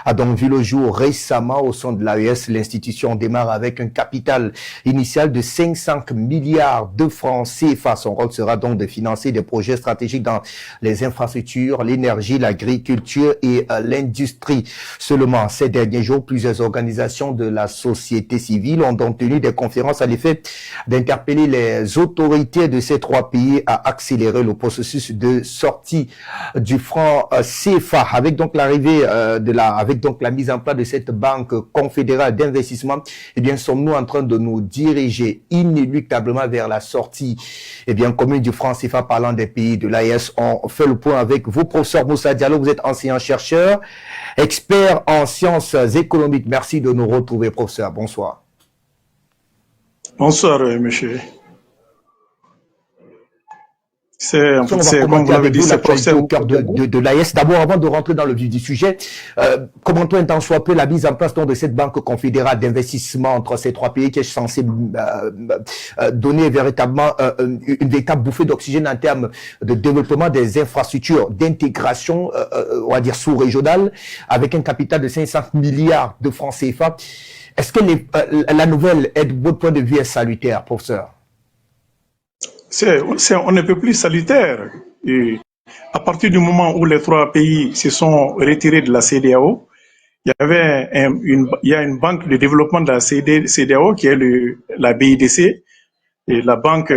a donc vu le jour récemment au sein de l'AES. L'institution démarre avec un capital initial de 500 milliards de francs CFA. Son rôle sera donc de financer des projets stratégiques dans les infrastructures, l'énergie, l'agriculture et l'industrie. Seulement, ces derniers jours, plusieurs organisations de la société civile ont donc tenu des conférences à l'effet d'interpeller les autorités de ces trois pays à accélérer le processus de sortie du franc CFA. Avec donc l'arrivée avec donc la mise en place de cette banque confédérale d'investissement, eh bien, sommes-nous en train de nous diriger inéluctablement vers la sortie, eh bien, commune du franc CFA parlant des pays de l'AES. On fait le point avec vous, professeur Moussa Diallo. Vous êtes enseignant-chercheur, expert en sciences économiques. Merci de nous retrouver, professeur. Bonsoir. Bonsoir, monsieur. C'est comme vous l'avez dit, c'est au cœur de l'AES. D'abord, avant de rentrer dans le vif du sujet, commentons un temps soit peu la mise en place de cette banque confédérale d'investissement entre ces trois pays qui est censée donner véritablement une véritable bouffée d'oxygène en termes de développement des infrastructures, d'intégration, on va dire sous-régionale, avec un capital de 500 milliards de francs CFA. Est-ce que la nouvelle est, de votre point de vue, est salutaire, professeur? On ne peut plus salutaire. Et à partir du moment où les trois pays se sont retirés de la CEDEAO, il y a une banque de développement de la CEDEAO qui est la BIDC, et la banque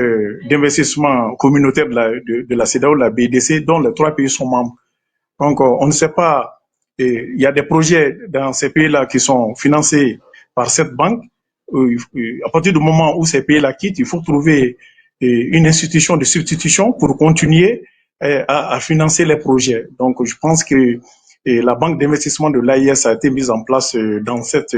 d'investissement communautaire de la CEDEAO, la BIDC, dont les trois pays sont membres. Donc, on ne sait pas, il y a des projets dans ces pays-là qui sont financés par cette banque. À partir du moment où ces pays-là quittent, il faut trouver une institution de substitution pour continuer à financer les projets. Donc, je pense que la banque d'investissement de l'AIS a été mise en place dans cette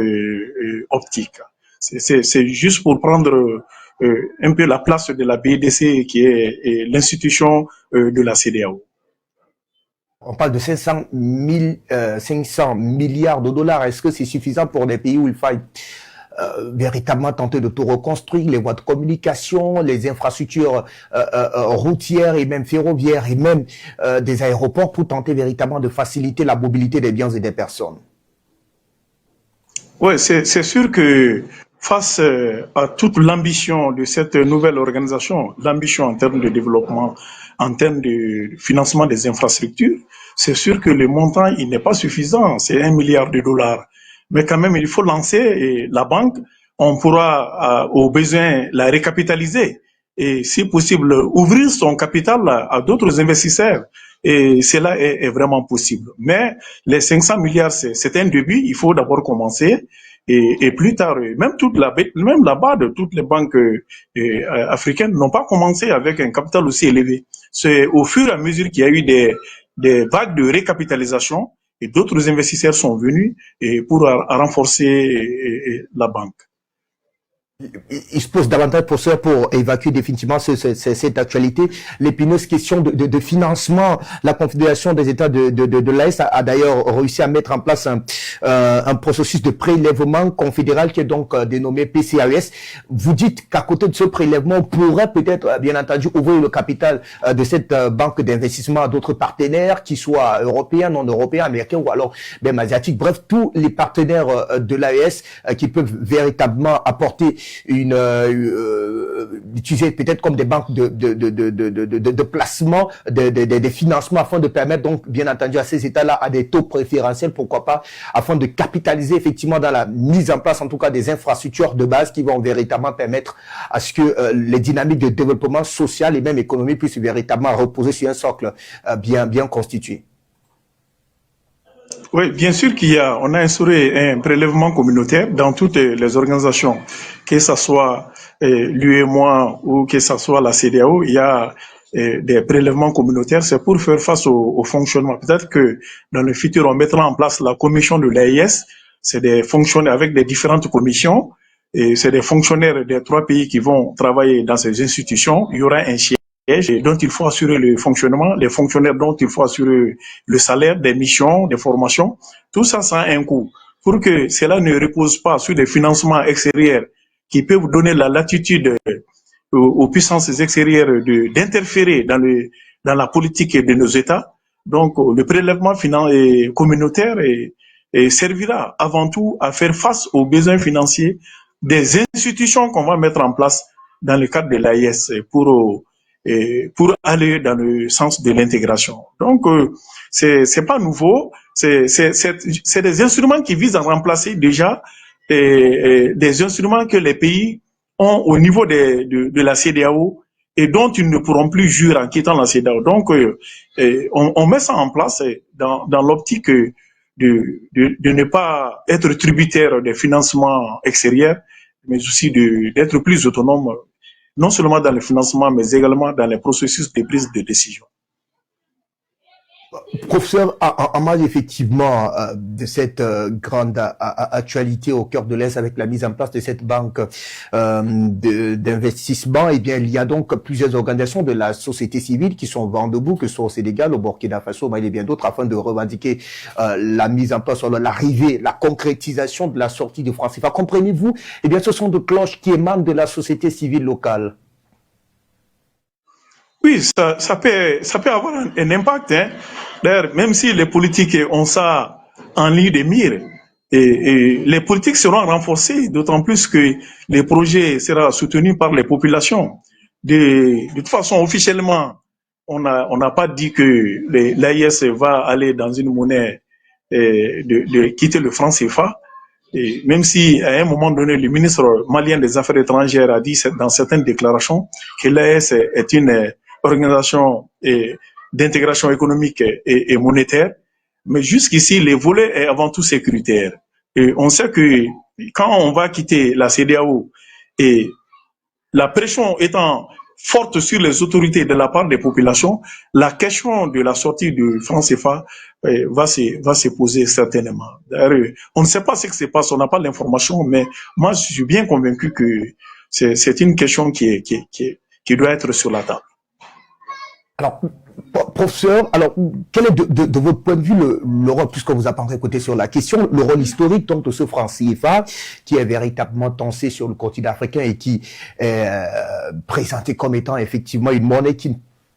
optique. C'est juste pour prendre un peu la place de la BDC, qui est l'institution de la CEDEAO. On parle de 500 milliards de dollars. Est-ce que c'est suffisant pour des pays où il faille véritablement tenter de tout reconstruire, les voies de communication, les infrastructures routières et même ferroviaires et même des aéroports pour tenter véritablement de faciliter la mobilité des biens et des personnes? Oui, c'est sûr que face à toute l'ambition de cette nouvelle organisation, l'ambition en termes de développement, en termes de financement des infrastructures, c'est sûr que le montant, il n'est pas suffisant, c'est 1 milliard de dollars. Mais quand même, il faut lancer la banque. On pourra, au besoin, la récapitaliser et, si possible, ouvrir son capital à d'autres investisseurs. Et cela est vraiment possible. Mais les 500 milliards, c'est un début. Il faut d'abord commencer. Et plus tard, même là-bas, toutes les banques africaines n'ont pas commencé avec un capital aussi élevé. C'est au fur et à mesure qu'il y a eu des vagues de récapitalisation, et d'autres investisseurs sont venus pour renforcer la banque. Il se pose davantage, professeur, pour évacuer définitivement cette actualité, l'épineuse question de financement. La Confédération des États de l'AES a d'ailleurs réussi à mettre en place un processus de prélèvement confédéral qui est donc dénommé PCAES. Vous dites qu'à côté de ce prélèvement, on pourrait peut-être, bien entendu, ouvrir le capital de cette banque d'investissement à d'autres partenaires, qui soient européens, non européens, américains ou alors même asiatiques. Bref, tous les partenaires de l'AES qui peuvent véritablement apporter utiliser peut-être comme des banques de placement, des financements afin de permettre donc bien entendu à ces États-là à des taux préférentiels, pourquoi pas, afin de capitaliser effectivement dans la mise en place en tout cas des infrastructures de base qui vont véritablement permettre à ce que les dynamiques de développement social et même économique puissent véritablement reposer sur un socle bien constitué. Oui, bien sûr on a instauré un prélèvement communautaire dans toutes les organisations, que ce soit l'UEMOA ou que ce soit la CEDEAO, il y a des prélèvements communautaires, c'est pour faire face au fonctionnement. Peut-être que dans le futur, on mettra en place la commission de l'AIS, c'est des fonctionnaires avec des différentes commissions, et c'est des fonctionnaires des trois pays qui vont travailler dans ces institutions. Il y aura un siège dont il faut assurer le fonctionnement, les fonctionnaires dont il faut assurer le salaire, des missions, des formations. Tout ça, ça a un coût. Pour que cela ne repose pas sur des financements extérieurs qui peuvent donner la latitude aux puissances extérieures d'interférer dans la politique de nos États. Donc, le prélèvement communautaire servira avant tout à faire face aux besoins financiers des institutions qu'on va mettre en place dans le cadre de l'AIS pour aller dans le sens de l'intégration. Donc, c'est pas nouveau, c'est des instruments qui visent à remplacer déjà des instruments que les pays ont au niveau de la CEDEAO et dont ils ne pourront plus jouir en quittant la CEDEAO. Donc, on met ça en place dans l'optique de ne pas être tributaire des financements extérieurs, mais aussi d'être plus autonome, non seulement dans le financement, mais également dans les processus de prise de décision. Professeur, en marge effectivement de cette grande actualité au cœur de l'Est avec la mise en place de cette banque d'investissement, eh bien, il y a donc plusieurs organisations de la société civile qui sont vent debout, que ce soit au Sénégal, au Burkina Faso, au Mali et bien d'autres, afin de revendiquer la mise en place, l'arrivée, la concrétisation de la sortie du franc CFA. Comprenez-vous? Eh bien, ce sont des cloches qui émanent de la société civile locale. Oui, ça peut avoir un impact. Hein. D'ailleurs, même si les politiques ont ça en ligne de mire, et les politiques seront renforcées, d'autant plus que les projets seront soutenus par les populations. De toute façon, officiellement, on n'a pas dit que l'AIS va aller dans une monnaie de quitter le franc CFA. Et même si, à un moment donné, le ministre malien des Affaires étrangères a dit dans certaines déclarations que l'AIS est une organisation d'intégration économique et monétaire, mais jusqu'ici, les volets est avant tout sécuritaire. Et on sait que quand on va quitter la CEDEAO et la pression étant forte sur les autorités de la part des populations, la question de la sortie du franc CFA va se poser certainement. D'ailleurs, on ne sait pas ce qui se passe, on n'a pas l'information, mais moi, je suis bien convaincu que c'est une question qui doit être sur la table. Alors, professeur, alors quel est de votre point de vue le rôle, puisque vous avez côté sur la question, le rôle historique donc de ce franc CFA qui est véritablement tensé sur le continent africain et qui est présenté comme étant effectivement une monnaie qui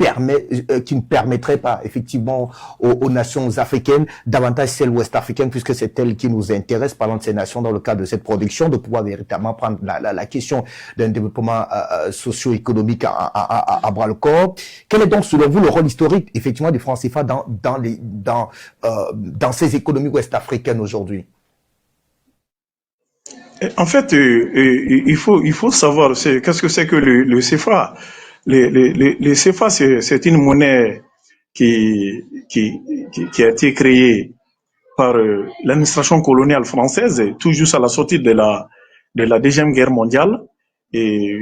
ne permettrait pas effectivement aux nations africaines, davantage celles ouest-africaines, puisque c'est elles qui nous intéressent, parlant de ces nations dans le cadre de cette production, de pouvoir véritablement prendre la question d'un développement socio-économique à bras le corps. Quel est donc selon vous le rôle historique effectivement du franc CFA dans ces économies ouest-africaines aujourd'hui? En fait, il faut savoir qu'est-ce que c'est que le CFA. Le CFA, c'est une monnaie qui a été créée par l'administration coloniale française, tout juste à la sortie de la Deuxième Guerre mondiale. Et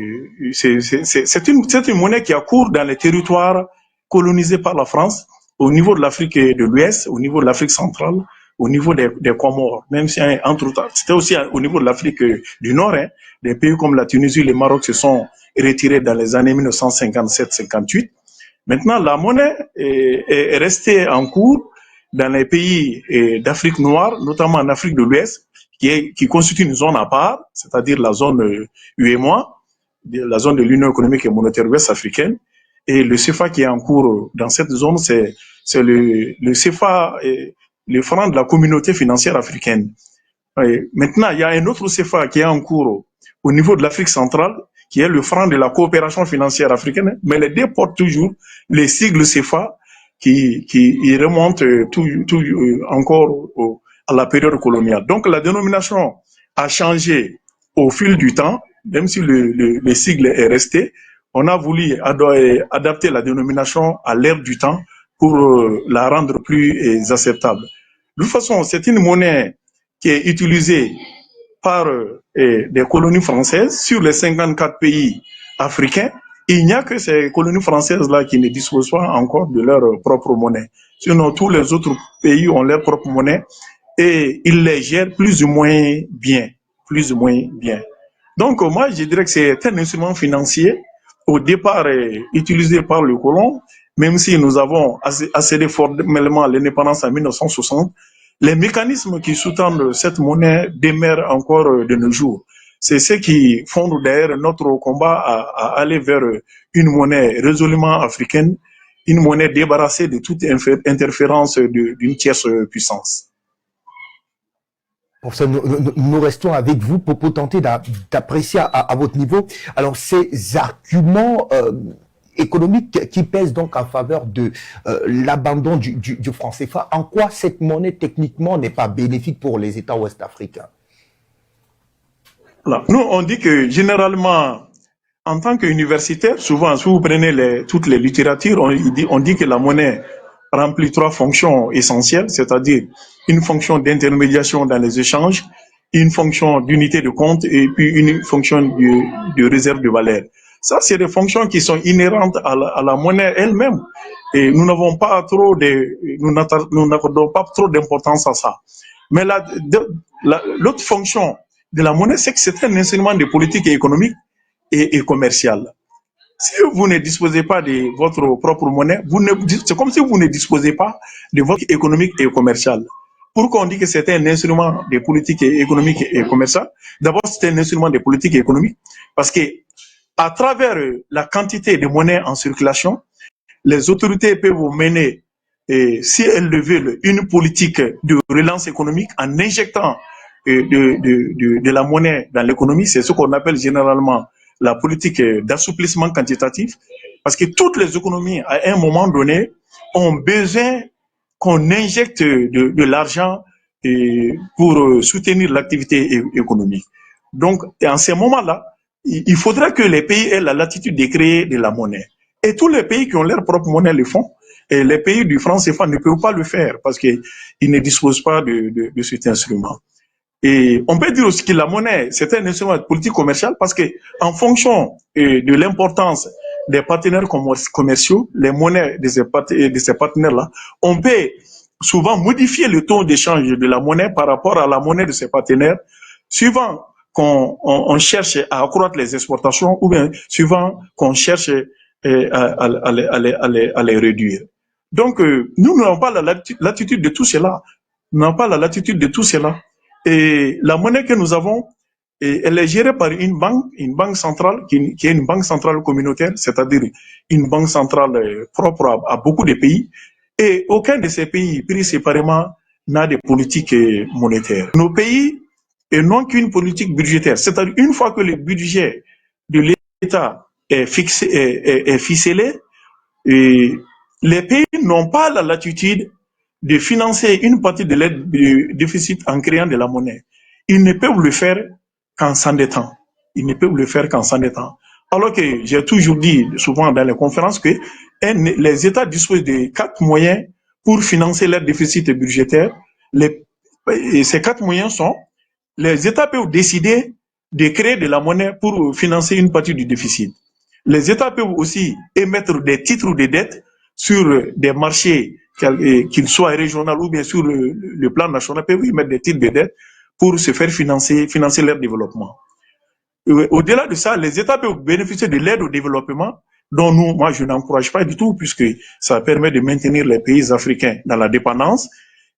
c'est une monnaie qui a cours dans les territoires colonisés par la France, au niveau de l'Afrique de l'Ouest, au niveau de l'Afrique centrale, au niveau des Comores, même si entre autres, c'était aussi au niveau de l'Afrique du Nord, hein, des pays comme la Tunisie, le Maroc se sont retirés dans les années 1957-58. Maintenant, la monnaie est restée en cours dans les pays d'Afrique noire, notamment en Afrique de l'Ouest, qui constitue une zone à part, c'est-à-dire la zone UEMOA, la zone de l'Union économique et monétaire ouest africaine. Et le CFA qui est en cours dans cette zone, c'est le CFA, le franc de la communauté financière africaine. Et maintenant, il y a un autre CFA qui est en cours au niveau de l'Afrique centrale, qui est le franc de la coopération financière africaine, mais les deux portent toujours les sigles CFA qui remontent encore à la période coloniale. Donc la dénomination a changé au fil du temps, même si le sigle est resté. On a voulu adapter la dénomination à l'ère du temps pour la rendre plus acceptable. De toute façon, c'est une monnaie qui est utilisée par des colonies françaises sur les 54 pays africains. Il n'y a que ces colonies françaises-là qui ne disposent pas encore de leur propre monnaie. Sinon, tous les autres pays ont leur propre monnaie et ils les gèrent plus ou moins bien. Plus ou moins bien. Donc, moi, je dirais que c'est un instrument financier au départ utilisé par le colon, même si nous avons accédé formellement à l'indépendance en 1960. Les mécanismes qui sous-tendent cette monnaie demeurent encore de nos jours. C'est ce qui fonde d'ailleurs notre combat à aller vers une monnaie résolument africaine, une monnaie débarrassée de toute interférence d'une tierce puissance. Professeur, nous restons avec vous pour tenter d'apprécier à votre niveau. Alors, ces arguments économiques qui pèsent donc en faveur de l'abandon du franc CFA, en quoi cette monnaie techniquement n'est pas bénéfique pour les États ouest-africains? Nous, on dit que généralement, en tant qu'universitaire, souvent, si vous prenez toutes les littératures, on dit que la monnaie remplit trois fonctions essentielles, c'est-à-dire une fonction d'intermédiation dans les échanges, une fonction d'unité de compte et puis une fonction de réserve de valeur. Ça, c'est des fonctions qui sont inhérentes à la monnaie elle-même. Et nous n'avons pas trop nous n'accordons pas trop d'importance à ça. Mais l'autre fonction de la monnaie, c'est que c'est un instrument de politique économique et commerciale. Si vous ne disposez pas de votre propre monnaie, c'est comme si vous ne disposez pas de votre économique et commerciale. Pourquoi on dit que c'est un instrument de politique économique et commerciale? D'abord, c'est un instrument de politique économique parce que à travers la quantité de monnaie en circulation, les autorités peuvent mener, si elles le veulent, une politique de relance économique en injectant de la monnaie dans l'économie. C'est ce qu'on appelle généralement la politique d'assouplissement quantitatif, parce que toutes les économies, à un moment donné, ont besoin qu'on injecte de l'argent pour soutenir l'activité économique. Donc, en ces moments-là, il faudrait que les pays aient la latitude de créer de la monnaie. Et tous les pays qui ont leur propre monnaie le font. Et les pays du franc CFA ne peuvent pas le faire parce qu'ils ne disposent pas de cet instrument. Et on peut dire aussi que la monnaie, c'est un instrument de politique commerciale parce que, en fonction de l'importance des partenaires commerciaux, les monnaies de ces partenaires-là, on peut souvent modifier le taux d'échange de la monnaie par rapport à la monnaie de ces partenaires, suivant qu'on cherche à accroître les exportations ou bien suivant qu'on cherche à les réduire. Donc, nous n'avons pas la latitude de tout cela. Nous n'avons pas la latitude de tout cela. Et la monnaie que nous avons, elle est gérée par une banque centrale qui est une banque centrale communautaire, c'est-à-dire une banque centrale propre à beaucoup de pays. Et aucun de ces pays, pris séparément, n'a de politique monétaire. Nos pays n'ont qu'une politique budgétaire, c'est-à-dire une fois que le budget de l'État est ficelé, et les pays n'ont pas la latitude de financer une partie de l'aide du déficit en créant de la monnaie. Ils ne peuvent le faire qu'en s'endettant. Ils ne peuvent le faire qu'en s'endettant. Alors que j'ai toujours dit, souvent dans les conférences, que les États disposent de 4 moyens pour financer leur déficit budgétaire. Et ces 4 moyens sont, les États peuvent décider de créer de la monnaie pour financer une partie du déficit. Les États peuvent aussi émettre des titres ou des dettes sur des marchés, qu'ils soient régionaux ou bien sur le plan national, peuvent émettre des titres de dette pour se faire financer leur développement. Au-delà de ça, les États peuvent bénéficier de l'aide au développement, dont moi, je n'encourage pas du tout, puisque ça permet de maintenir les pays africains dans la dépendance.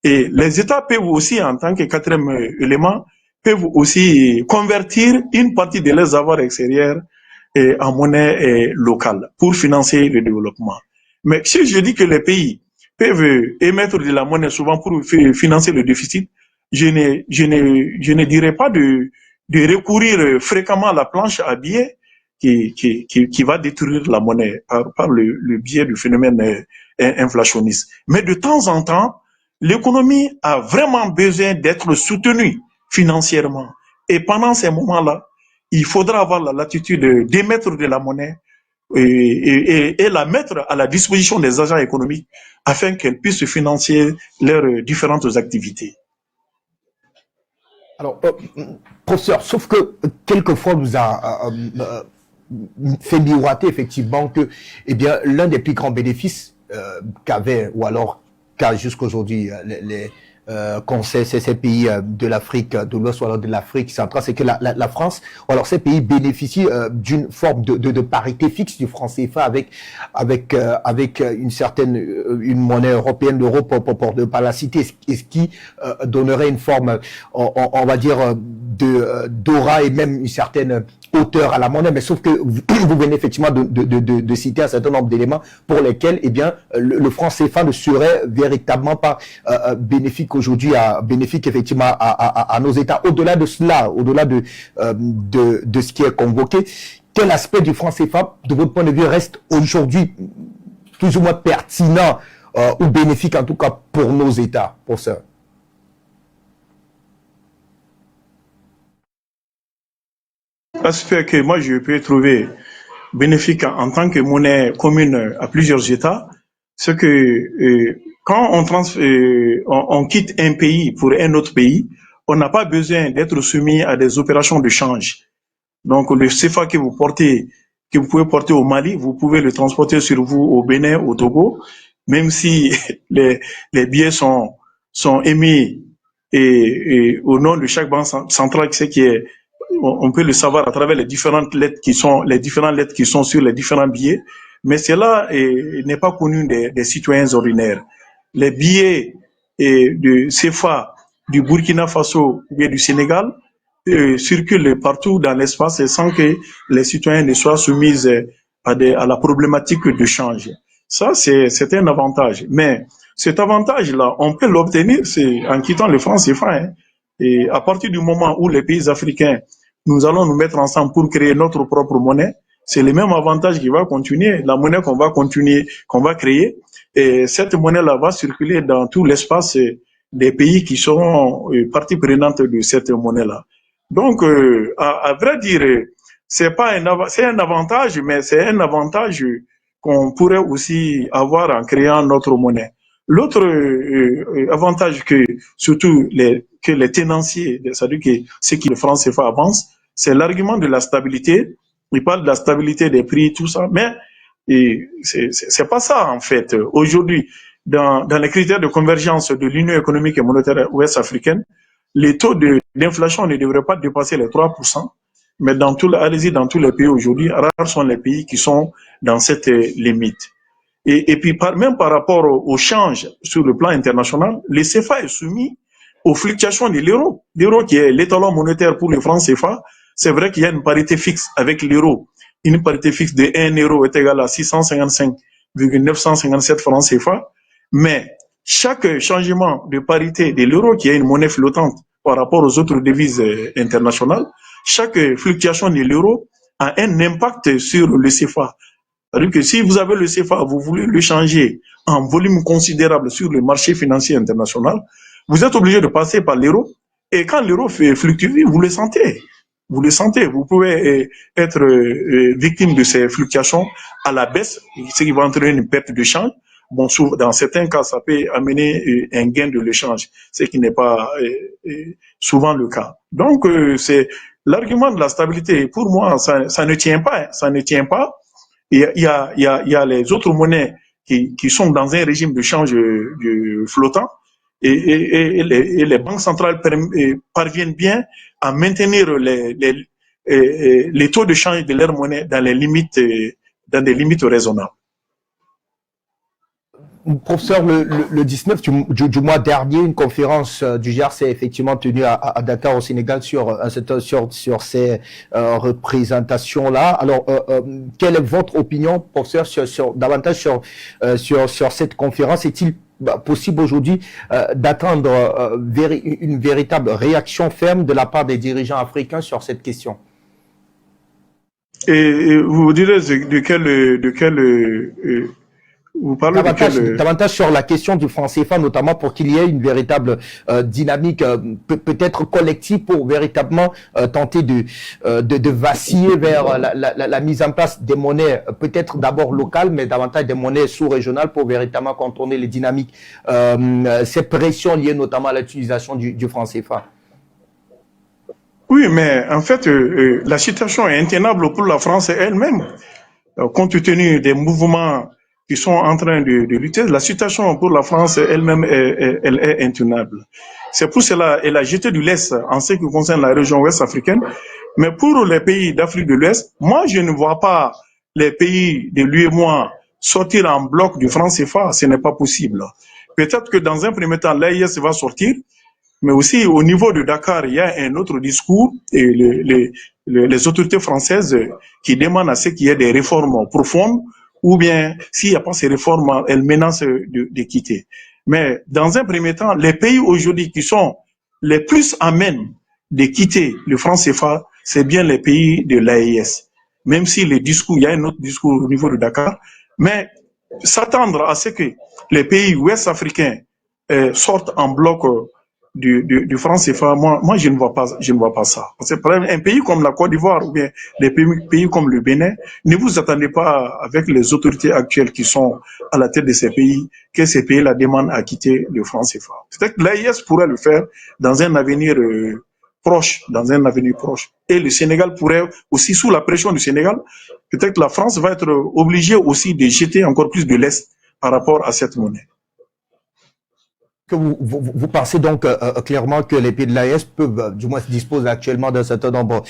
Et les États peuvent aussi, en tant que quatrième élément, peuvent aussi convertir une partie de leurs avoirs extérieurs en monnaie locale pour financer le développement. Mais si je dis que les pays peuvent émettre de la monnaie souvent pour financer le déficit, je ne dirais pas de recourir fréquemment à la planche à billets qui va détruire la monnaie par le biais du phénomène inflationniste. Mais de temps en temps, l'économie a vraiment besoin d'être soutenue financièrement. Et pendant ces moments-là, il faudra avoir la latitude d'émettre de la monnaie et la mettre à la disposition des agents économiques afin qu'elles puissent financer leurs différentes activités. Alors, professeur, sauf que quelquefois nous a fait miroiter effectivement que, eh bien, l'un des plus grands bénéfices qu'avaient, ou alors qu'a jusqu'aujourd'hui ces pays de l'Afrique de l'Ouest ou alors de l'Afrique centrale, c'est que la France, ou alors ces pays bénéficient d'une forme de parité fixe du franc CFA avec une monnaie européenne, l'euro pour ne pas la citer, ce qui donnerait une forme, on va dire, d'aura et même une certaine hauteur à la monnaie, mais sauf que vous venez effectivement de citer un certain nombre d'éléments pour lesquels, eh bien, le franc CFA ne serait véritablement pas bénéfique aujourd'hui, bénéfique effectivement à nos États. Au-delà de cela, au-delà de ce qui est convoqué, quel aspect du franc CFA, de votre point de vue, reste aujourd'hui plus ou moins pertinent ou bénéfique en tout cas pour nos États, pour ça? L'aspect que moi je peux trouver bénéfique en tant que monnaie commune à plusieurs États, c'est que quand on quitte un pays pour un autre pays, on n'a pas besoin d'être soumis à des opérations de change. Donc le CFA que vous portez, que vous pouvez porter au Mali, vous pouvez le transporter sur vous au Bénin, au Togo, même si les billets sont émis et au nom de chaque banque centrale, qui est, on peut le savoir à travers les différentes lettres qui sont sur les différents billets, mais cela n'est pas connu des citoyens ordinaires. Les billets de CFA du Burkina Faso ou bien du Sénégal circulent partout dans l'espace sans que les citoyens ne soient soumis à la problématique de change. Ça, c'est un avantage. Mais cet avantage-là, on peut l'obtenir en quittant le franc CFA. Hein. Et à partir du moment où les pays africains, nous allons nous mettre ensemble pour créer notre propre monnaie, c'est le même avantage qui va continuer. La monnaie qu'on va créer, et cette monnaie-là va circuler dans tout l'espace des pays qui seront partie prenante de cette monnaie-là. Donc, à vrai dire, c'est un avantage, mais c'est un avantage qu'on pourrait aussi avoir en créant notre monnaie. L'autre avantage surtout que les tenanciers, c'est-à-dire que ce qui le franc CFA avance, c'est l'argument de la stabilité. Il parle de la stabilité des prix, tout ça, mais c'est pas ça en fait. Aujourd'hui, dans les critères de convergence de l'Union économique et monétaire ouest-africaine, les taux d'inflation ne devraient pas dépasser les 3%, mais allez-y dans tous les pays aujourd'hui, rares sont les pays qui sont dans cette limite. Et puis même par rapport au change sur le plan international, le CFA est soumis aux fluctuations de l'euro. L'euro qui est l'étalon monétaire pour le franc CFA, c'est vrai qu'il y a une parité fixe avec l'euro. Une parité fixe de 1 euro est égale à 655,957 francs CFA, mais chaque changement de parité de l'euro, qui est une monnaie flottante par rapport aux autres devises internationales, chaque fluctuation de l'euro a un impact sur le CFA. C'est-à-dire que si vous avez le CFA, vous voulez le changer en volume considérable sur le marché financier international, vous êtes obligé de passer par l'euro. Et quand l'euro fluctue, vous le sentez. Vous le sentez. Vous pouvez être victime de ces fluctuations à la baisse, ce qui va entraîner une perte de change. Bon, dans certains cas, ça peut amener un gain de l'échange, ce qui n'est pas souvent le cas. Donc, c'est l'argument de la stabilité. Pour moi, ça ne tient pas. Hein, ça ne tient pas. Il y a les autres monnaies qui sont dans un régime de change flottant et les banques centrales parviennent bien à maintenir les taux de change de leur monnaie dans des limites raisonnables. Professeur, le 19 du mois dernier, une conférence du GER s'est effectivement tenue à Dakar au Sénégal sur ces représentations-là. Alors, quelle est votre opinion, professeur, davantage sur cette conférence? Est-il possible aujourd'hui d'attendre une véritable réaction ferme de la part des dirigeants africains sur cette question? Et vous direz de quel vous parlez davantage sur la question du franc CFA, notamment pour qu'il y ait une véritable dynamique peut-être collective pour véritablement tenter de vaciller vers la mise en place des monnaies peut-être d'abord locales, mais davantage des monnaies sous-régionales pour véritablement contourner les dynamiques, ces pressions liées notamment à l'utilisation du franc CFA. Oui, mais en fait, la situation est intenable pour la France elle-même, compte tenu des mouvements qui sont en train de lutter. La situation pour la France elle-même, elle est intenable. C'est pour cela qu'elle a jeté du lest en ce qui concerne la région ouest africaine. Mais pour les pays d'Afrique de l'Ouest, moi, je ne vois pas les pays de l'UEMOA sortir en bloc du franc CFA. Ce n'est pas possible. Peut-être que dans un premier temps, l'AIS va sortir, Mais aussi au niveau de Dakar, il y a un autre discours et les autorités françaises qui demandent à ce qu'il y ait des réformes profondes ou bien s'il n'y a pas ces réformes, elles menacent de quitter. Mais dans un premier temps, les pays aujourd'hui qui sont les plus à même de quitter le franc CFA, c'est bien les pays de l'AES. Même si les discours, il y a un autre discours au niveau de Dakar, mais s'attendre à ce que les pays ouest africains sortent en bloc du franc CFA, moi je ne vois pas ça. Parce que par exemple, un pays comme la Côte d'Ivoire ou bien des pays comme le Bénin, ne vous attendez pas avec les autorités actuelles qui sont à la tête de ces pays que ces pays la demandent à quitter le franc CFA. Peut-être que l'AIS pourrait le faire dans un avenir proche. Et le Sénégal pourrait aussi, sous la pression du Sénégal, peut-être que la France va être obligée aussi de jeter encore plus de l'Est par rapport à cette monnaie. Que vous pensez donc clairement que les pays de l'AES peuvent, du moins disposent actuellement d'un certain nombre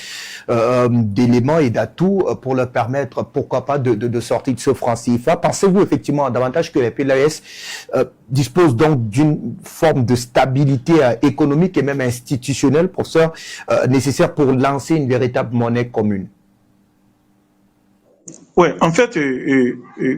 d'éléments et d'atouts pour leur permettre, pourquoi pas, de sortir de ce franc CFA. Pensez-vous effectivement davantage que les pays de l'AES disposent donc d'une forme de stabilité économique et même institutionnelle pour ça, nécessaire pour lancer une véritable monnaie commune? Oui, en fait,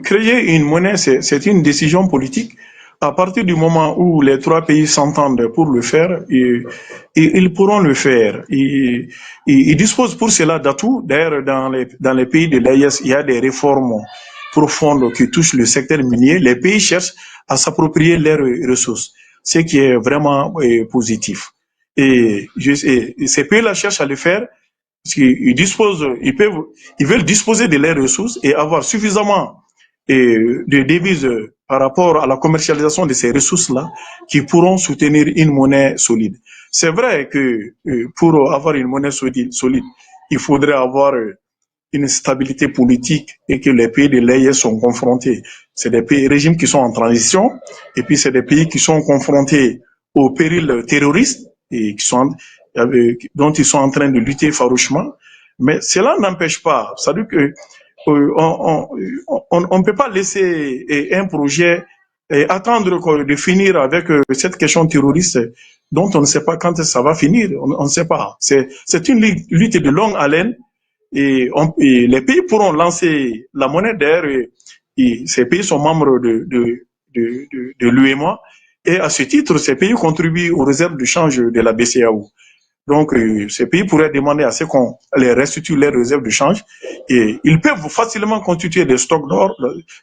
créer une monnaie, c'est une décision politique. À partir du moment où les trois pays s'entendent pour le faire, ils pourront le faire. Ils disposent pour cela d'atouts. D'ailleurs, dans les pays de l'AES, il y a des réformes profondes qui touchent le secteur minier. Les pays cherchent à s'approprier leurs ressources, ce qui est vraiment positif. Et ces pays-là cherchent à le faire parce qu'ils disposent, ils veulent disposer de leurs ressources et avoir suffisamment de devises par rapport à la commercialisation de ces ressources-là qui pourront soutenir une monnaie solide. C'est vrai que pour avoir une monnaie solide, il faudrait avoir une stabilité politique et que les pays de l'AES sont confrontés. C'est des régimes qui sont en transition et puis c'est des pays qui sont confrontés aux périls terroristes et dont ils sont en train de lutter farouchement. Mais cela n'empêche pas, c'est-à-dire que on ne peut pas laisser un projet attendre de finir avec cette question terroriste dont on ne sait pas quand ça va finir. On ne sait pas. C'est une lutte de longue haleine et les pays pourront lancer la monnaie d'ailleurs. Ces pays sont membres de l'UEMOA et à ce titre, ces pays contribuent aux réserves de change de la BCEAO. Donc, ces pays pourraient demander à ce qu'on les restitue leurs réserves de change et ils peuvent facilement constituer des stocks d'or.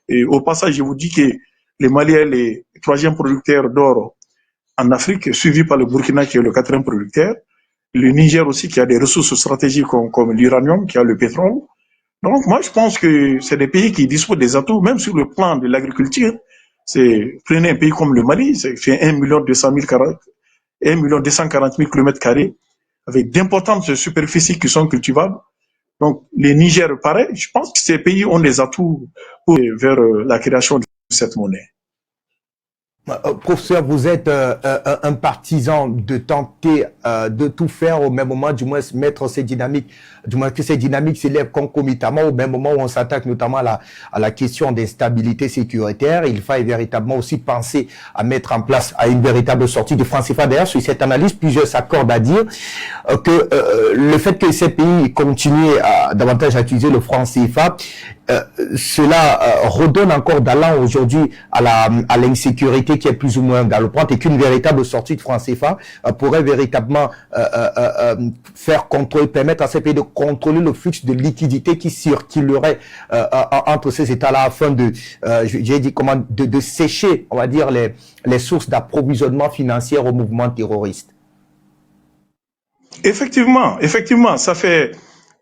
Et au passage, je vous dis que le Mali est le troisième producteur d'or en Afrique, suivi par le Burkina qui est le quatrième producteur. Le Niger aussi qui a des ressources stratégiques comme l'uranium, qui a le pétrole. Donc, moi, je pense que c'est des pays qui disposent des atouts, même sur le plan de l'agriculture. Prenez un pays comme le Mali, c'est fait 1,240 000 km², avec d'importantes superficies qui sont cultivables. Donc, les Niger, pareil, je pense que ces pays ont des atouts vers la création de cette monnaie. Professeur, vous êtes un partisan de tenter de tout faire au même moment, du moins mettre ces dynamiques, du moins que ces dynamiques s'élèvent concomitamment au même moment où on s'attaque notamment à la question des stabilités sécuritaires. Il faille véritablement aussi penser à mettre en place à une véritable sortie de franc CFA. D'ailleurs, sur cette analyse, plusieurs s'accordent à dire que le fait que ces pays continuent davantage à utiliser le franc CFA, cela redonne encore d'allant aujourd'hui à l'insécurité qui est plus ou moins galopante et qu'une véritable sortie de franc CFA pourrait véritablement permettre à ces pays de contrôler le flux de liquidités qui circulerait entre ces États-là afin de sécher, on va dire, les sources d'approvisionnement financier au mouvement terroriste. Effectivement, ça fait...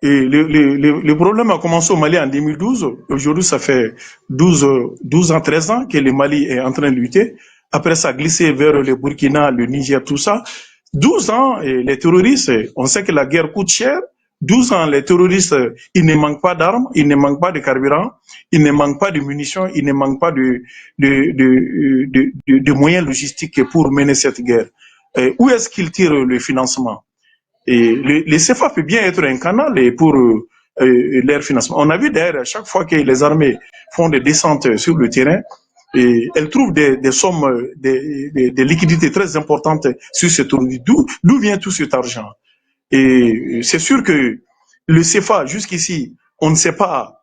Et le problème a commencé au Mali en 2012. Aujourd'hui, ça fait 12 ans, 13 ans que le Mali est en train de lutter. Après, ça a glissé vers le Burkina, le Niger, tout ça. 12 ans, et les terroristes, on sait que la guerre coûte cher. 12 ans, les terroristes, ils ne manquent pas d'armes, ils ne manquent pas de carburant, ils ne manquent pas de munitions, ils ne manquent pas de moyens logistiques pour mener cette guerre. Où est-ce qu'ils tirent le financement? Et le CFA peut bien être un canal pour leur financement. On a vu d'ailleurs à chaque fois que les armées font des descentes sur le terrain, et elles trouvent des sommes, des liquidités très importantes sur ce terrorisme. D'où vient tout cet argent? Et c'est sûr que le CFA, jusqu'ici, on ne sait pas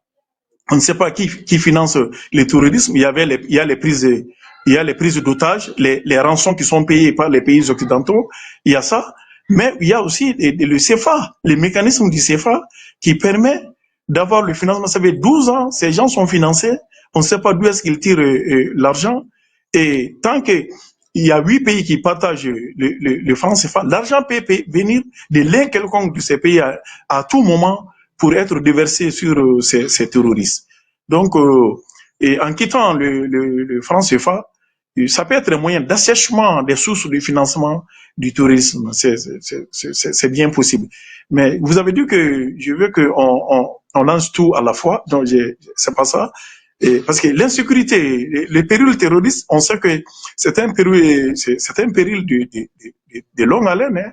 qui finance le terrorisme. Il y a les prises, il y a les prises d'otages, les rançons qui sont payées par les pays occidentaux. Il y a ça. Mais il y a aussi le CFA, les mécanismes du CFA qui permet d'avoir le financement. Ça fait 12 ans, ces gens sont financés. On ne sait pas d'où est-ce qu'ils tirent l'argent. Et tant qu'il y a 8 pays qui partagent le franc CFA, l'argent peut venir de l'un quelconque de ces pays à tout moment pour être déversé sur ces terroristes. Donc, et en quittant le franc CFA, ça peut être un moyen d'assèchement des sources de financement du tourisme. C'est bien possible. Mais vous avez dit que je veux qu'on lance tout à la fois. Donc, c'est pas ça. Et parce que l'insécurité, les périls terroristes, on sait que c'est un péril de longue haleine. Hein.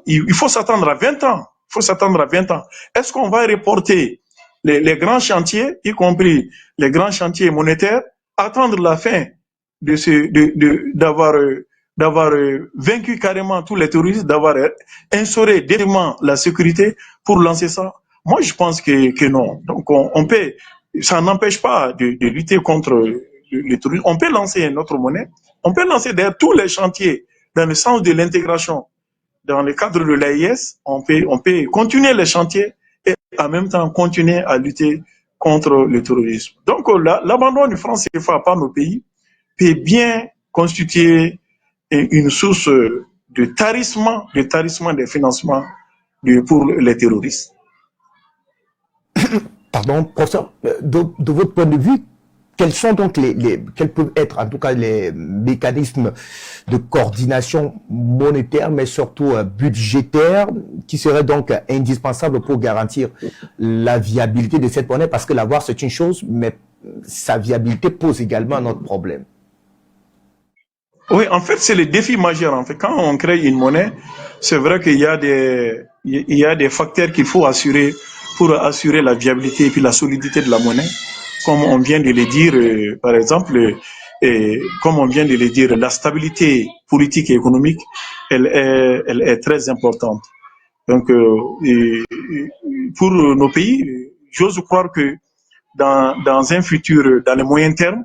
Il faut s'attendre à 20 ans. Il faut s'attendre à 20 ans. Est-ce qu'on va reporter les grands chantiers, y compris les grands chantiers monétaires, attendre la fin d'avoir vaincu carrément tous les terroristes, d'avoir instauré définitivement la sécurité pour lancer ça? Moi, je pense que non. Donc, on peut, ça n'empêche pas de lutter contre le terrorisme. On peut lancer notre monnaie. On peut lancer d'ailleurs tous les chantiers dans le sens de l'intégration. Dans le cadre de l'AIS, on peut continuer les chantiers et en même temps continuer à lutter contre le terrorisme. Donc, l'abandon du franc CFA par nos pays peut bien constituer une source de tarissement des financements pour les terroristes. Pardon, professeur, de votre point de vue, quels sont donc quels peuvent être en tout cas les mécanismes de coordination monétaire, mais surtout budgétaire, qui seraient donc indispensables pour garantir la viabilité de cette monnaie? Parce que l'avoir, c'est une chose, mais sa viabilité pose également un autre problème. Oui, en fait, c'est le défi majeur. En fait, quand on crée une monnaie, c'est vrai qu'il y a des facteurs qu'il faut assurer pour assurer la viabilité et puis la solidité de la monnaie. Comme on vient de le dire, par exemple, comme on vient de le dire, la stabilité politique et économique, elle est très importante. Donc, pour nos pays, j'ose croire que dans un futur, dans le moyen terme,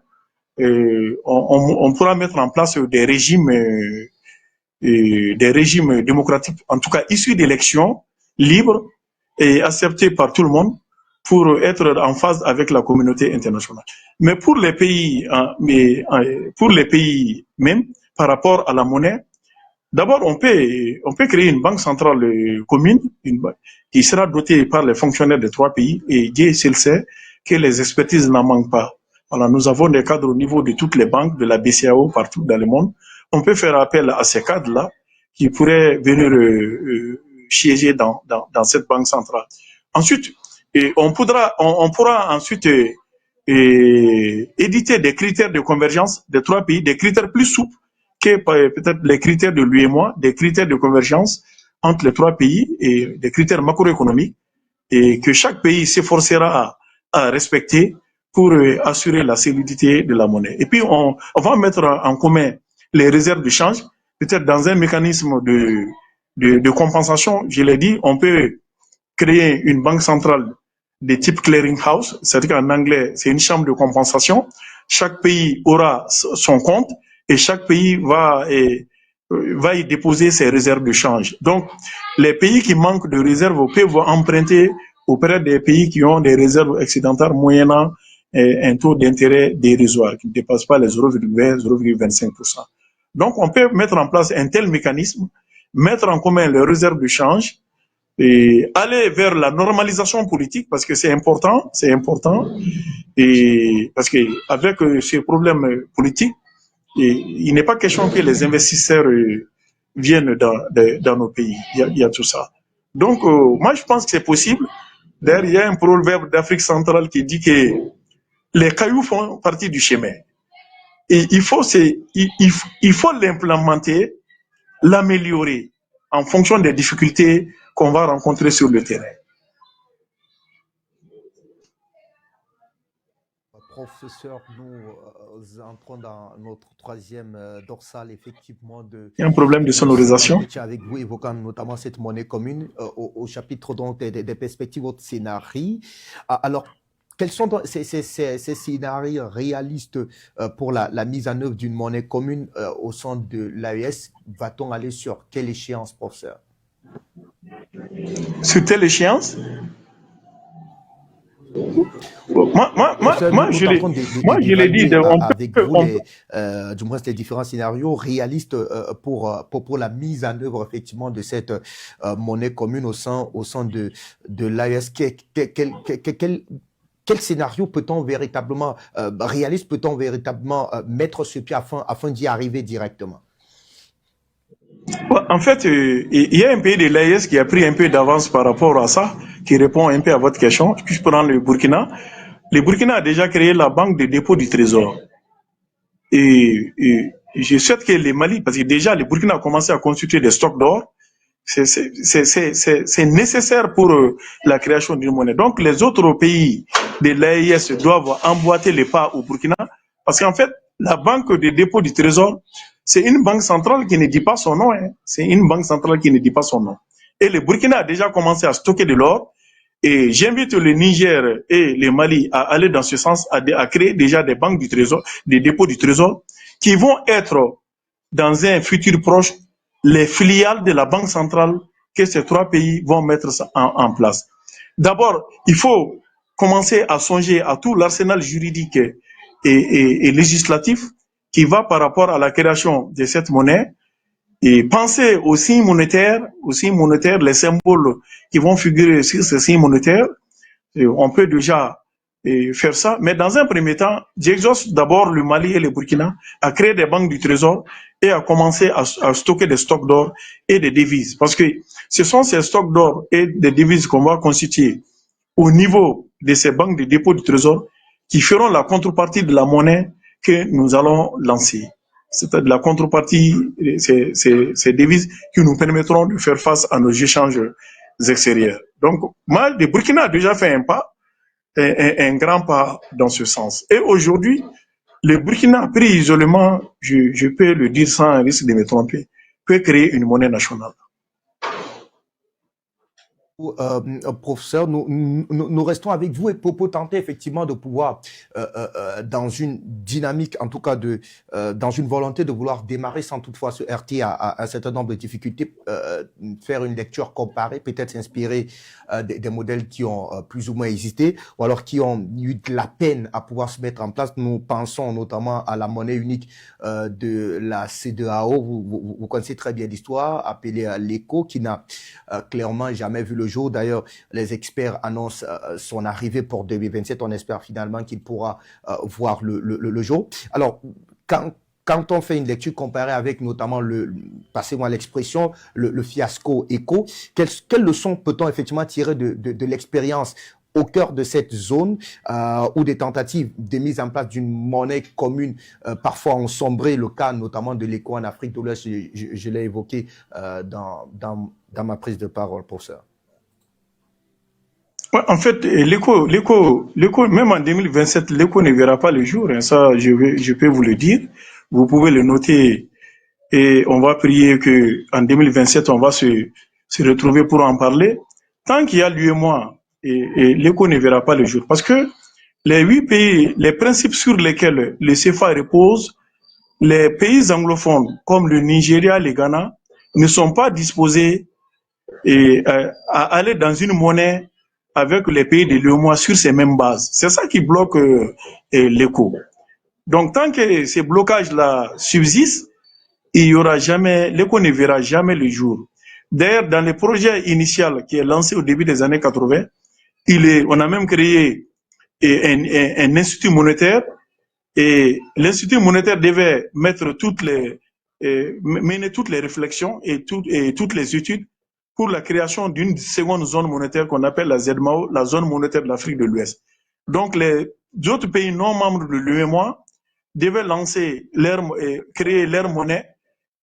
on pourra mettre en place des régimes démocratiques, en tout cas issus d'élections libres et acceptés par tout le monde pour être en phase avec la communauté internationale. Mais pour les pays, même, par rapport à la monnaie, d'abord, on peut créer une banque centrale commune qui sera dotée par les fonctionnaires des 3 pays et Dieu seul sait que les expertises n'en manquent pas. Voilà, nous avons des cadres au niveau de toutes les banques, de la BCAO, partout dans le monde. On peut faire appel à ces cadres-là qui pourraient venir siéger dans cette banque centrale. Ensuite, on pourra ensuite éditer des critères de convergence des 3 pays, des critères plus souples que peut-être les critères de l'UEMOA, des critères de convergence entre les 3 pays et des critères macroéconomiques et que chaque pays s'efforcera à respecter pour assurer la solidité de la monnaie. Et puis, on va mettre en commun les réserves de change, peut-être dans un mécanisme de compensation. Je l'ai dit, on peut créer une banque centrale de type clearing house, c'est-à-dire qu'en anglais, c'est une chambre de compensation. Chaque pays aura son compte et chaque pays va y déposer ses réserves de change. Donc, les pays qui manquent de réserves peuvent emprunter auprès des pays qui ont des réserves excédentaires moyennant un taux d'intérêt dérisoire qui ne dépasse pas les 0,20-0,25%. Donc, on peut mettre en place un tel mécanisme, mettre en commun les réserves de change et aller vers la normalisation politique parce que c'est important, et parce que avec ces problèmes politiques, il n'est pas question que les investisseurs viennent dans nos pays. Il y a tout ça. Donc, moi, je pense que c'est possible. D'ailleurs, il y a un proverbe d'Afrique centrale qui dit que les cailloux font partie du chemin. Et il faut l'implémenter, l'améliorer en fonction des difficultés qu'on va rencontrer sur le terrain. Professeur, nous entrons dans notre troisième dorsale, effectivement, Il y a un problème de de cet sonorisation. entretien avec vous, évoquant notamment cette monnaie commune au chapitre donc, des perspectives ou de scénarii. Alors, quels sont donc ces scénarios réalistes pour la mise en œuvre d'une monnaie commune au sein de l'AES? Va-t-on aller sur quelle échéance, professeur? Sur telle échéance, Professeur, nous je tentons je l'ai dit, d'évaluer avec vous on peut, du moins les différents scénarios réalistes pour la mise en œuvre effectivement de cette monnaie commune au sein de l'AES. Quel scénario peut-on véritablement, réaliste, peut-on véritablement mettre sur pied afin d'y arriver directement? en fait, il y a un pays de l'AES qui a pris un peu d'avance par rapport à ça, qui répond un peu à votre question. Je prends le Burkina. Le Burkina a déjà créé la banque de dépôt du trésor. Et je souhaite que le Mali, parce que déjà le Burkina a commencé à constituer des stocks d'or, c'est nécessaire pour la création d'une monnaie. Donc les autres pays de l'AES doivent emboîter les pas au Burkina, parce qu'en fait, la banque de dépôt du trésor, c'est une banque centrale qui ne dit pas son nom. Hein. C'est une banque centrale qui ne dit pas son nom. Et le Burkina a déjà commencé à stocker de l'or. Et j'invite le Niger et le Mali à aller dans ce sens, à créer déjà des banques du trésor, des dépôts du trésor, qui vont être dans un futur proche les filiales de la Banque centrale que ces trois pays vont mettre en place. D'abord, il faut commencer à songer à tout l'arsenal juridique et législatif qui va par rapport à la création de cette monnaie et penser aux signes monétaires, les symboles qui vont figurer sur ces signes monétaires. Et on peut déjà faire ça, mais dans un premier temps, j'exhorte d'abord le Mali et le Burkina à créer des banques du trésor et à commencer à stocker des stocks d'or et des devises. Parce que ce sont ces stocks d'or et des devises qu'on va constituer au niveau de ces banques de dépôt du trésor qui feront la contrepartie de la monnaie que nous allons lancer. C'est-à-dire la contrepartie, ces devises qui nous permettront de faire face à nos échanges extérieurs. Donc, moi, le Burkina a déjà fait un pas, un grand pas dans ce sens. Et aujourd'hui, le Burkina, pris isolément, je peux le dire sans risque de me tromper, peut créer une monnaie nationale. Professeur, nous restons avec vous et pour tenter effectivement de pouvoir, dans une dynamique, en tout cas dans une volonté de vouloir démarrer sans toutefois se heurter à un certain nombre de difficultés, faire une lecture comparée, peut-être s'inspirer des modèles qui ont plus ou moins existé ou alors qui ont eu de la peine à pouvoir se mettre en place. Nous pensons notamment à la monnaie unique de la CEDEAO. Vous connaissez très bien l'histoire, appelée l'ECO, qui n'a clairement jamais vu le jour. D'ailleurs, les experts annoncent son arrivée pour 2027. On espère finalement qu'il pourra voir le jour. Alors, quand on fait une lecture comparée avec notamment passez-moi l'expression, le fiasco éco, quelles leçons peut-on effectivement tirer de l'expérience au cœur de cette zone où des tentatives de mise en place d'une monnaie commune parfois ont sombré, le cas notamment de l'éco en Afrique de l'Ouest, je l'ai évoqué dans ma prise de parole, professeur. Ouais, en fait, l'éco, même en 2027, l'éco ne verra pas le jour. Hein, ça, je peux vous le dire. Vous pouvez le noter et on va prier que en 2027, on va se retrouver pour en parler. Tant qu'il y a l'UEMOA, et l'éco ne verra pas le jour. Parce que les 8 pays, les principes sur lesquels le CFA repose, les pays anglophones comme le Nigeria, le Ghana, ne sont pas disposés à aller dans une monnaie avec les pays de l'UEMOA sur ces mêmes bases. C'est ça qui bloque l'éco. Donc, tant que ces blocages-là subsistent, il y aura jamais, l'éco ne verra jamais le jour. D'ailleurs, dans le projet initial qui est lancé au début des années 80, on a même créé un institut monétaire et l'institut monétaire devait mettre mener toutes les réflexions et toutes les études pour la création d'une seconde zone monétaire qu'on appelle la ZMAO, la zone monétaire de l'Afrique de l'Ouest. Donc, les autres pays non membres de l'UEMOA devaient créer leur monnaie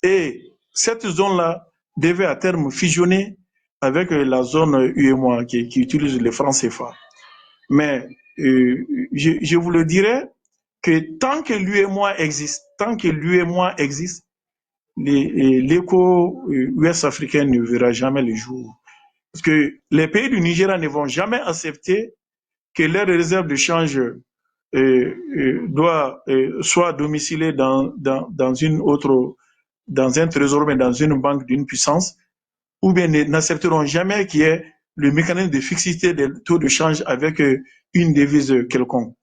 et cette zone-là devait à terme fusionner avec la zone UEMOA qui utilise les francs CFA. Mais je vous le dirais que tant que l'UEMOA existe, l'écho ouest africain ne verra jamais le jour. Parce que les pays du Nigeria ne vont jamais accepter que leurs réserves de change soit domicilées dans une autre, dans un trésor, mais dans une banque d'une puissance, ou bien n'accepteront jamais qu'il y ait le mécanisme de fixité des taux de change avec une devise quelconque.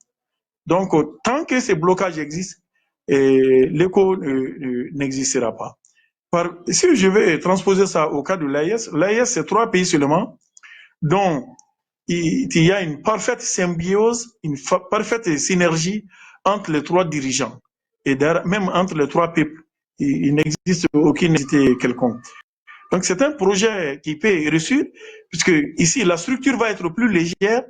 Donc, tant que ces blocages existent, l'écho n'existera pas. Si je vais transposer ça au cas de l'AES, l'AES, c'est 3 pays seulement, dont il y a une parfaite symbiose, une parfaite synergie entre les 3 dirigeants, et même entre les 3 peuples. Il n'existe aucune entité quelconque. Donc, c'est un projet qui peut réussir, puisque ici, la structure va être plus légère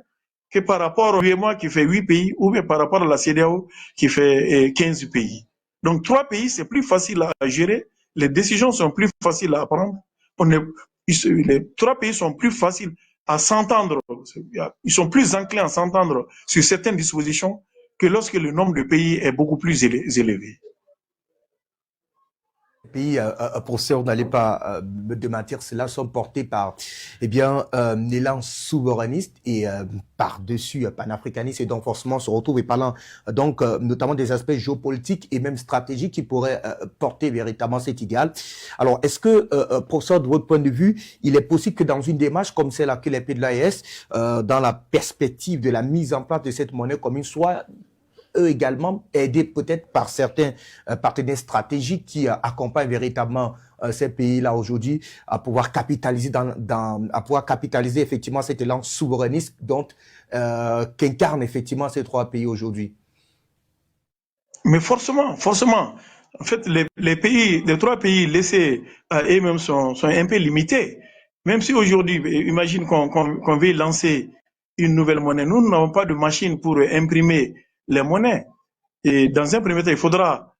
que par rapport au UEMOA qui fait 8 pays, ou bien par rapport à la CEDEAO qui fait 15 pays. Donc, 3 pays, c'est plus facile à gérer, les décisions sont plus faciles à prendre. Les 3 pays sont plus faciles à s'entendre, ils sont plus enclins à s'entendre sur certaines dispositions que lorsque le nombre de pays est beaucoup plus élevé. Pays, professeur, vous n'allez pas me démentir, cela sont portés par un élan souverainiste et par-dessus panafricaniste, et donc forcément se retrouve et parlant donc notamment des aspects géopolitiques et même stratégiques qui pourraient porter véritablement cet idéal. Alors, est-ce que, professeur, de votre point de vue, il est possible que dans une démarche comme celle que les pays de l'AES, dans la perspective de la mise en place de cette monnaie commune, soit eux également aidés peut-être par certains partenaires stratégiques qui accompagnent véritablement ces pays-là aujourd'hui à pouvoir capitaliser à pouvoir capitaliser effectivement cet élan souverainiste dont qu'incarnent effectivement ces 3 pays aujourd'hui. Mais forcément. En fait, les 3 pays laissés à eux-mêmes sont un peu limités. Même si aujourd'hui, imagine qu'on veut lancer une nouvelle monnaie, nous n'avons pas de machine pour imprimer les monnaies. Et dans un premier temps, il faudra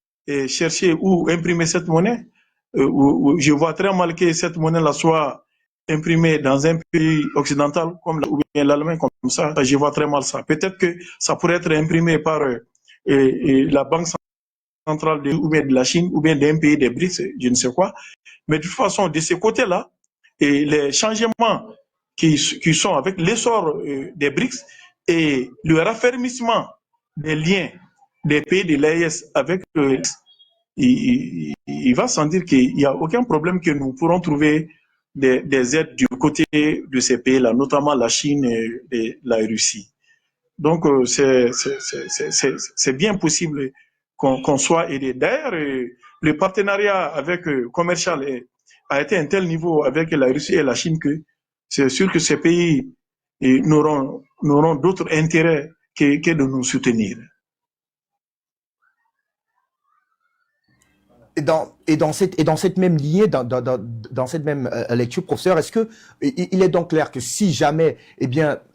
chercher où imprimer cette monnaie. Je vois très mal que cette monnaie-là soit imprimée dans un pays occidental comme ou bien l'Allemagne comme ça. Je vois très mal ça. Peut-être que ça pourrait être imprimé par la Banque centrale ou bien de la Chine ou bien d'un pays des BRICS, je ne sais quoi. Mais de toute façon, de ce côté-là, et les changements qui sont avec l'essor des BRICS et le raffermissement des liens des pays de l'AES avec il va sans dire qu'il n'y a aucun problème que nous pourrons trouver des aides du côté de ces pays-là, notamment la Chine et la Russie. Donc, c'est bien possible qu'on soit aidé. D'ailleurs, le partenariat avec commercial a été à un tel niveau avec la Russie et la Chine que c'est sûr que ces pays n'auront d'autres intérêts que de nous soutenir. Et dans cette même lignée, dans cette même lecture, professeur, est-ce que il est donc clair que si jamais,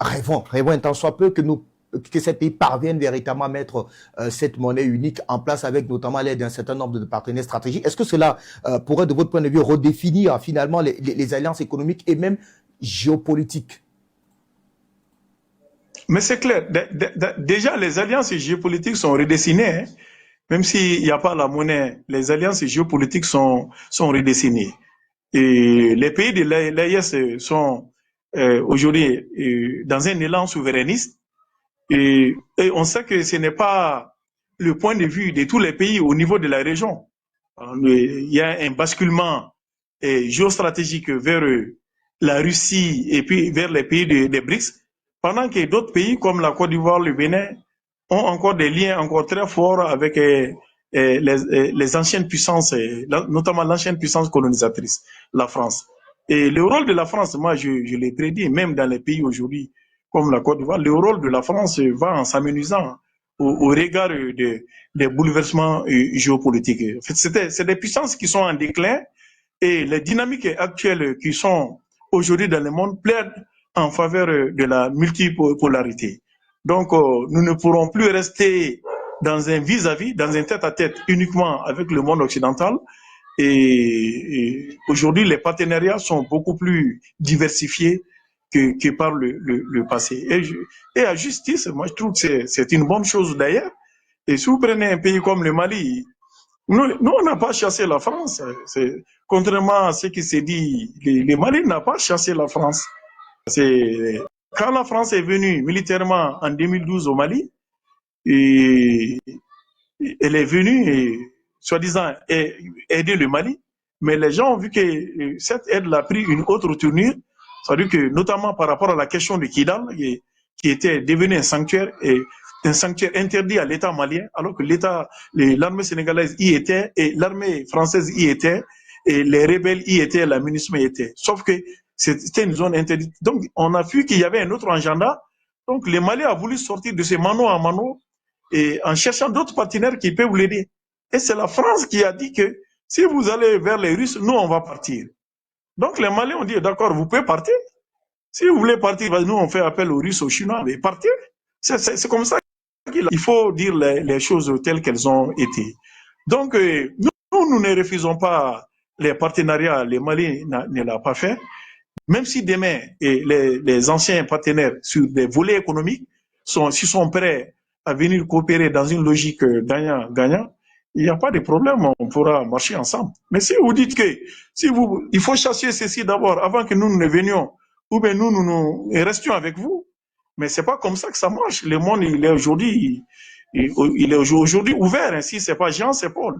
rêvons un tant soit peu que ces pays parviennent véritablement à mettre cette monnaie unique en place avec notamment l'aide d'un certain nombre de partenaires stratégiques, est-ce que cela pourrait, de votre point de vue, redéfinir finalement les alliances économiques et même géopolitiques? Mais c'est clair, déjà les alliances géopolitiques sont redessinées, hein. Même s'il n'y a pas la monnaie, les alliances géopolitiques sont redessinées. Et les pays de l'AES sont aujourd'hui dans un élan souverainiste. Et on sait que ce n'est pas le point de vue de tous les pays au niveau de la région. Il y a un basculement géostratégique vers la Russie et puis vers les pays des BRICS, pendant que d'autres pays comme la Côte d'Ivoire, le Bénin, ont encore des liens encore très forts avec les anciennes puissances, notamment l'ancienne puissance colonisatrice, la France. Et le rôle de la France, moi je l'ai prédit, même dans les pays aujourd'hui comme la Côte d'Ivoire, le rôle de la France va en s'amenuisant au regard des bouleversements géopolitiques. En fait, c'est des puissances qui sont en déclin et les dynamiques actuelles qui sont aujourd'hui dans le monde plaident en faveur de la multipolarité. Donc, nous ne pourrons plus rester dans un vis-à-vis, dans un tête-à-tête uniquement avec le monde occidental. Et aujourd'hui, les partenariats sont beaucoup plus diversifiés que par le passé. Et à justice, moi je trouve que c'est une bonne chose d'ailleurs. Et si vous prenez un pays comme le Mali, nous on n'a pas chassé la France. Contrairement à ce qui s'est dit, le Mali n'a pas chassé la France. Quand la France est venue militairement en 2012 au Mali, et elle est venue, soi-disant, aider le Mali, mais les gens ont vu que cette aide a pris une autre tournure, c'est-à-dire que notamment par rapport à la question de Kidal, qui était devenu un sanctuaire interdit à l'État malien, alors que l'armée sénégalaise y était, et l'armée française y était, et les rebelles y étaient, la MINUSMA y était. Sauf que c'était une zone interdite. Donc, on a vu qu'il y avait un autre agenda. Donc, les Maliens ont voulu sortir de ces mano à mano et en cherchant d'autres partenaires qui peuvent l'aider. Et c'est la France qui a dit que si vous allez vers les Russes, nous, on va partir. Donc, les Maliens ont dit, d'accord, vous pouvez partir. Si vous voulez partir, nous, on fait appel aux Russes, aux Chinois, mais partez. C'est comme ça qu'il faut dire les choses telles qu'elles ont été. Donc, nous ne refusons pas les partenariats. Les Maliens ne l'ont pas fait. Même si demain, les anciens partenaires sur des volets économiques s'ils sont prêts à venir coopérer dans une logique gagnant-gagnant, il n'y a pas de problème, on pourra marcher ensemble. Mais si vous dites que il faut chasser ceci d'abord avant que nous ne venions, ou bien nous restions avec vous, mais c'est pas comme ça que ça marche. Le monde, il est aujourd'hui ouvert. Ainsi, c'est pas Jean, c'est Paul.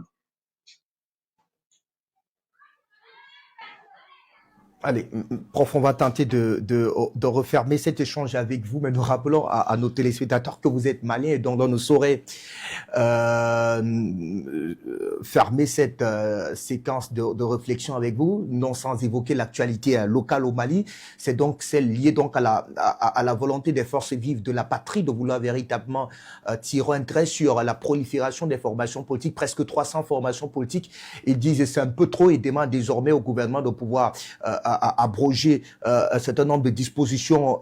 Allez, prof, on va tenter de refermer cet échange avec vous, mais nous rappelons à nos téléspectateurs que vous êtes malien et donc on ne saurait fermer cette séquence de réflexion avec vous, non sans évoquer l'actualité locale au Mali. C'est donc celle liée donc à la volonté des forces vives de la patrie de vouloir véritablement tirer un trait sur la prolifération des formations politiques, presque 300 formations politiques. Ils disent que c'est un peu trop et demandent désormais au gouvernement de pouvoir abroger un certain nombre de dispositions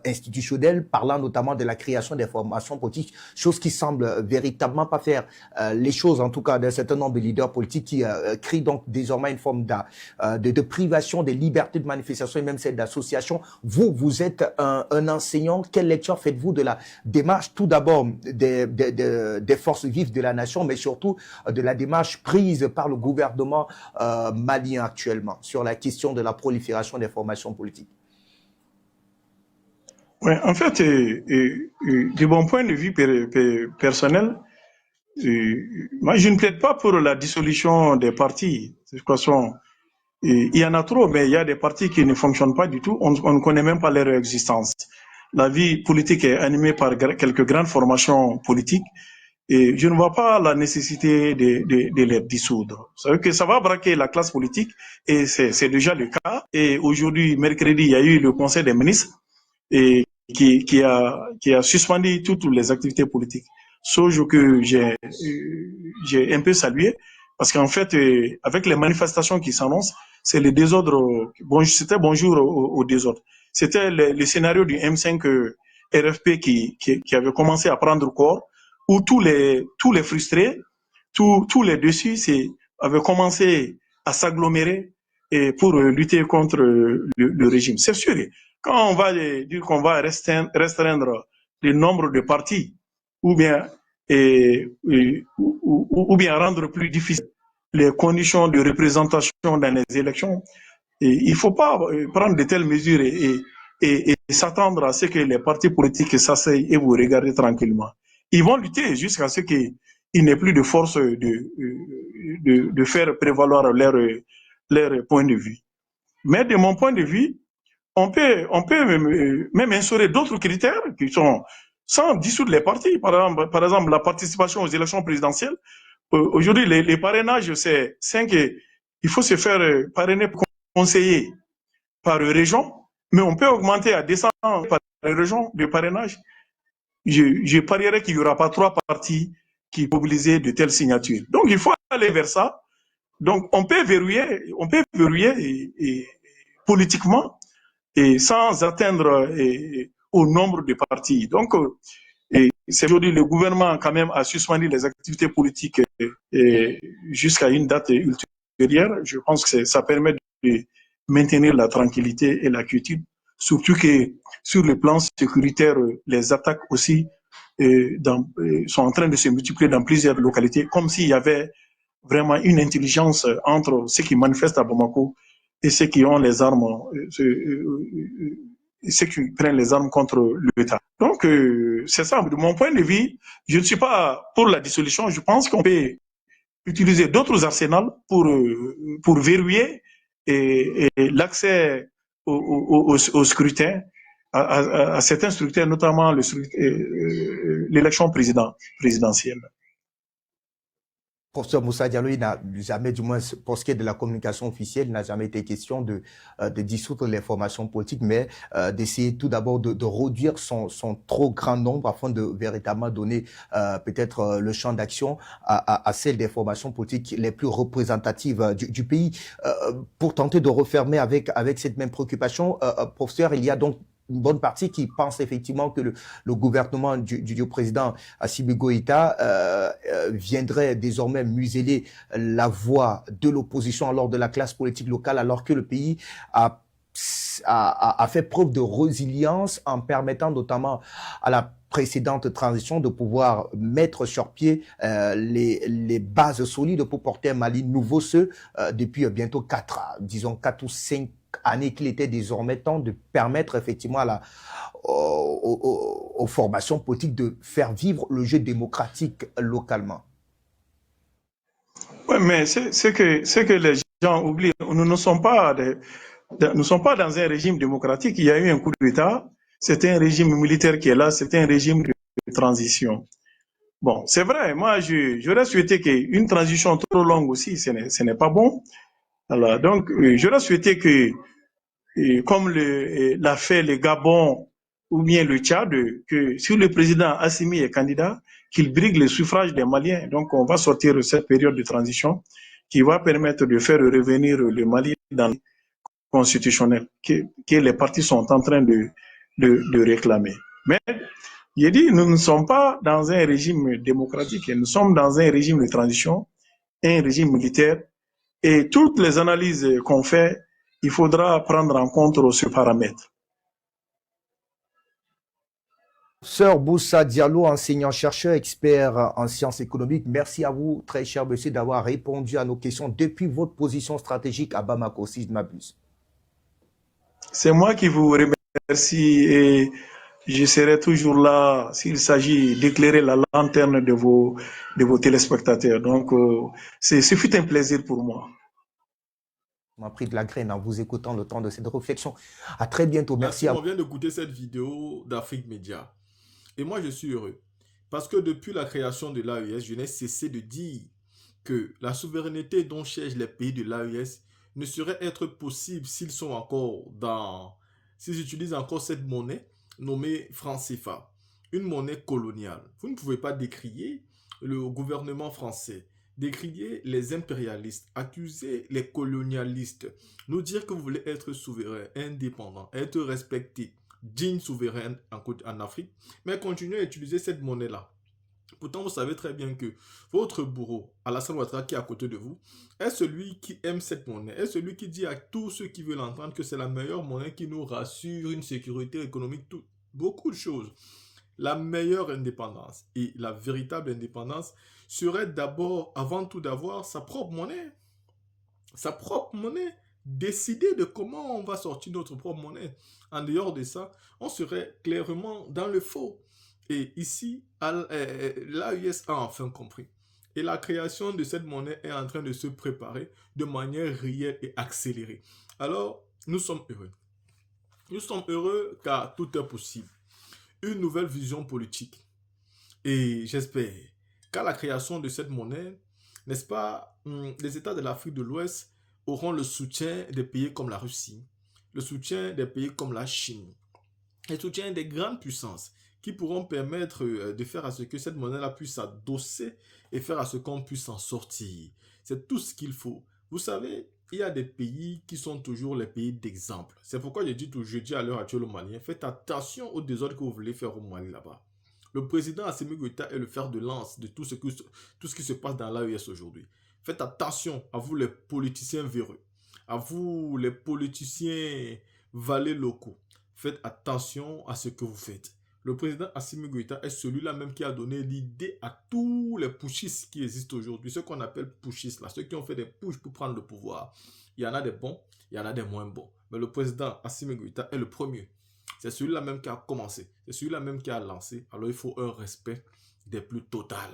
institutionnelles, parlant notamment de la création des formations politiques, chose qui semble véritablement pas faire les choses, en tout cas d'un certain nombre de leaders politiques qui crient donc désormais une forme de privation des libertés de manifestation et même celle d'association. Vous êtes un enseignant. Quelle lecture faites-vous de la démarche, tout d'abord des forces vives de la nation, mais surtout de la démarche prise par le gouvernement malien actuellement sur la question de la prolifération des formations politiques? Ouais, en fait, de mon point de vue personnel, moi je ne plaide pas pour la dissolution des partis. De toute façon, il y en a trop, mais il y a des partis qui ne fonctionnent pas du tout. On ne connaît même pas leur existence. La vie politique est animée par quelques grandes formations politiques. Et je ne vois pas la nécessité de les dissoudre. C'est vrai que ça va braquer la classe politique et c'est déjà le cas. Et aujourd'hui, mercredi, il y a eu le Conseil des ministres et qui a suspendu toutes les activités politiques. Chose que j'ai un peu salué parce qu'en fait, avec les manifestations qui s'annoncent, c'est le désordre. Bon, c'était bonjour au désordre. C'était le scénario du M5 RFP qui avait commencé à prendre corps, où tous les frustrés, tous les dessus avaient commencé à s'agglomérer pour lutter contre le régime. C'est sûr, quand on va dire qu'on va restreindre le nombre de partis ou bien rendre plus difficile les conditions de représentation dans les élections, il ne faut pas prendre de telles mesures et s'attendre à ce que les partis politiques s'asseyent et vous regardez tranquillement. Ils vont lutter jusqu'à ce qu'il n'y ait plus de force de faire prévaloir leur point de vue. Mais de mon point de vue, on peut même instaurer d'autres critères qui sont sans dissoudre les partis. Par exemple, la participation aux élections présidentielles. Aujourd'hui, les parrainages, c'est 5. Il faut se faire parrainer pour conseiller par région, mais on peut augmenter à 200 par région de parrainage. Je parierais qu'il n'y aura pas 3 partis qui mobilisaient de telles signatures. Donc, il faut aller vers ça. Donc, on peut verrouiller politiquement et sans atteindre au nombre de partis. Donc, c'est aujourd'hui le gouvernement quand même a suspendu les activités politiques jusqu'à une date ultérieure. Je pense que ça permet de maintenir la tranquillité et la quiétude surtout que sur le plan sécuritaire, les attaques aussi sont en train de se multiplier dans plusieurs localités, comme s'il y avait vraiment une intelligence entre ceux qui manifestent à Bamako et ceux qui ont les armes, ceux qui prennent les armes contre l'État. Donc, c'est ça. De mon point de vue, je ne suis pas pour la dissolution. Je pense qu'on peut utiliser d'autres arsenals pour verrouiller l'accès au scrutin, à certains scrutins, notamment l'élection présidentielle. Professeur Moussa Diallo, il n'a jamais, du moins pour ce qui est de la communication officielle, il n'a jamais été question de dissoudre les formations politiques, mais d'essayer tout d'abord de réduire son trop grand nombre afin de véritablement donner peut-être le champ d'action à celles des formations politiques les plus représentatives du pays. Pour tenter de refermer avec cette même préoccupation, professeur, il y a donc une bonne partie qui pense effectivement que le gouvernement du président Assimi Goïta viendrait désormais museler la voix de l'opposition alors de la classe politique locale, alors que le pays a fait preuve de résilience en permettant notamment à la précédente transition de pouvoir mettre sur pied les bases solides pour porter un Mali nouveau, depuis bientôt 4 ou 5 années qu'il était désormais temps de permettre effectivement aux formations politiques de faire vivre le jeu démocratique localement. Oui, mais c'est que les gens oublient. Nous ne sommes pas dans un régime démocratique. Il y a eu un coup d'État. C'était un régime militaire qui est là. C'était un régime de transition. Bon, c'est vrai. Moi, j'aurais souhaité qu'une transition trop longue aussi, ce n'est pas bon. Alors, donc, j'aurais souhaité que, comme l'a fait le Gabon ou bien le Tchad, que si le président Assimi est candidat, qu'il brigue le suffrage des Maliens. Donc, on va sortir de cette période de transition qui va permettre de faire revenir le Mali dans le constitutionnel que les partis sont en train de réclamer. Mais, il dit, nous ne sommes pas dans un régime démocratique, nous sommes dans un régime de transition, un régime militaire, et toutes les analyses qu'on fait, il faudra prendre en compte ce paramètre. Sœur Moussa Diallo, enseignant-chercheur, expert en sciences économiques, merci à vous, très cher monsieur, d'avoir répondu à nos questions depuis votre position stratégique à Bamako, si je ne m'abuse. C'est moi qui vous remercie et je serai toujours là s'il s'agit d'éclairer la lanterne de vos téléspectateurs. Donc, ce fut un plaisir pour moi. On m'a pris de la graine en vous écoutant le temps de cette réflexion. À très bientôt. Merci à vous. On vient d'écouter cette vidéo d'Afrique Média. Et moi, je suis heureux. Parce que depuis la création de l'AES, je n'ai cessé de dire que la souveraineté dont cherchent les pays de l'AES ne saurait être possible s'ils utilisent encore cette monnaie nommée franc CFA, une monnaie coloniale. Vous ne pouvez pas décrier le gouvernement français, décrier les impérialistes, accuser les colonialistes, nous dire que vous voulez être souverain, indépendant, être respecté, digne souverain en Afrique, mais continuez à utiliser cette monnaie-là. Pourtant, vous savez très bien que votre bourreau, Alassane Ouattara, qui est à côté de vous, est celui qui aime cette monnaie, est celui qui dit à tous ceux qui veulent entendre que c'est la meilleure monnaie qui nous rassure, une sécurité économique, beaucoup de choses. La meilleure indépendance et la véritable indépendance serait d'abord, avant tout, d'avoir sa propre monnaie. Sa propre monnaie. Décider de comment on va sortir notre propre monnaie. En dehors de ça, on serait clairement dans le faux. Et ici, l'AES a enfin compris. Et la création de cette monnaie est en train de se préparer de manière réelle et accélérée. Alors, nous sommes heureux. Nous sommes heureux car tout est possible. Une nouvelle vision politique. Et j'espère qu'à la création de cette monnaie, n'est-ce pas, les États de l'Afrique de l'Ouest auront le soutien des pays comme la Russie, le soutien des pays comme la Chine, le soutien des grandes puissances qui pourront permettre de faire à ce que cette monnaie-là puisse s'adosser et faire à ce qu'on puisse en sortir. C'est tout ce qu'il faut. Vous savez, il y a des pays qui sont toujours les pays d'exemple. C'est pourquoi je dis à l'heure actuelle aux Maliens, faites attention aux désordres que vous voulez faire au Mali là-bas. Le président Assimi Goïta est le fer de lance de tout ce qui se passe dans l'AES aujourd'hui. Faites attention à vous les politiciens véreux, à vous les politiciens valets locaux. faites attention à ce que vous faites. Le président Assimi Goïta est celui-là même qui a donné l'idée à tous les putschistes qui existent aujourd'hui, ceux qu'on appelle putschistes, là, ceux qui ont fait des putschs pour prendre le pouvoir. Il y en a des bons, il y en a des moins bons. Mais le président Assimi Goïta est le premier. C'est celui-là même qui a commencé, c'est celui-là même qui a lancé. Alors il faut un respect des plus total.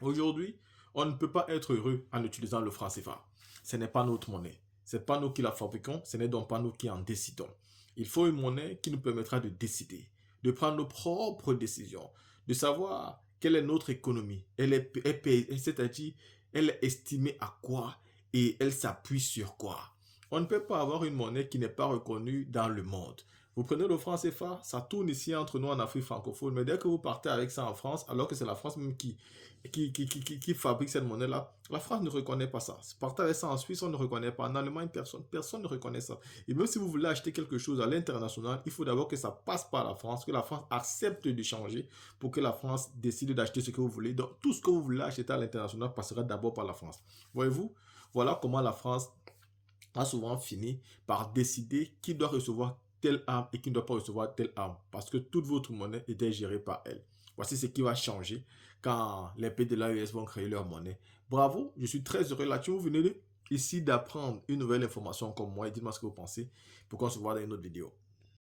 Aujourd'hui, on ne peut pas être heureux en utilisant le franc CFA. Ce n'est pas notre monnaie. Ce n'est pas nous qui la fabriquons, ce n'est donc pas nous qui en décidons. Il faut une monnaie qui nous permettra de décider, de prendre nos propres décisions, de savoir quelle est notre économie. C'est-à-dire, elle est estimée à quoi et elle s'appuie sur quoi. On ne peut pas avoir une monnaie qui n'est pas reconnue dans le monde. Vous prenez le franc CFA, ça tourne ici entre nous en Afrique francophone, mais dès que vous partez avec ça en France, alors que c'est la France même qui fabrique cette monnaie-là, la France ne reconnaît pas ça. Si vous partez avec ça en Suisse, on ne reconnaît pas. En Allemagne, personne ne reconnaît ça. Et même si vous voulez acheter quelque chose à l'international, il faut d'abord que ça passe par la France, que la France accepte de changer pour que la France décide d'acheter ce que vous voulez. Donc, tout ce que vous voulez acheter à l'international passera d'abord par la France. Voyez-vous, voilà comment la France a souvent fini par décider qui doit recevoir telle arme et qui ne doit pas recevoir telle arme, parce que toute votre monnaie était gérée par elle. Voici ce qui va changer quand les pays de l'AES vont créer leur monnaie. Bravo, je suis très heureux là-dessus. Vous venez ici d'apprendre une nouvelle information comme moi et dites-moi ce que vous pensez pour qu'on se voit dans une autre vidéo.